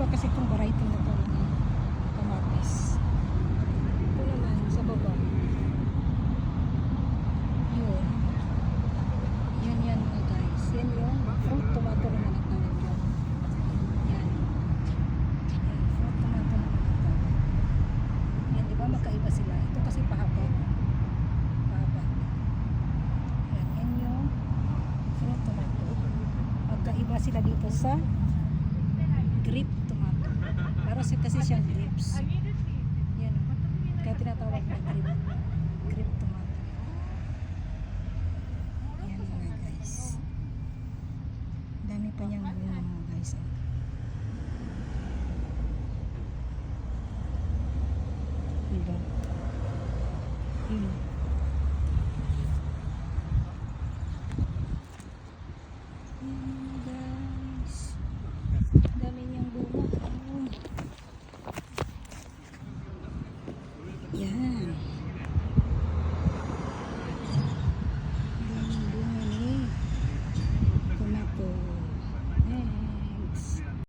iba kasi itong variety na to ng kamatis. Ito naman sa baba. Yun. Yan mga guys. Yan yung fruit tomato naman ang tawag dyan. Yan. Yan, fruit tomato naman ang tawag. Yan, diba magkaiba sila? Ito kasi pahaba. Pahaba. Yan yung fruit tomato. Magkaiba sila dito sa grape tomato. Pero kasi siyang grapes. Yan. Kaya tinatawag na grape tomato. Yan mga guys. Dami pa niyang bunga mga guys. Diba? Yun.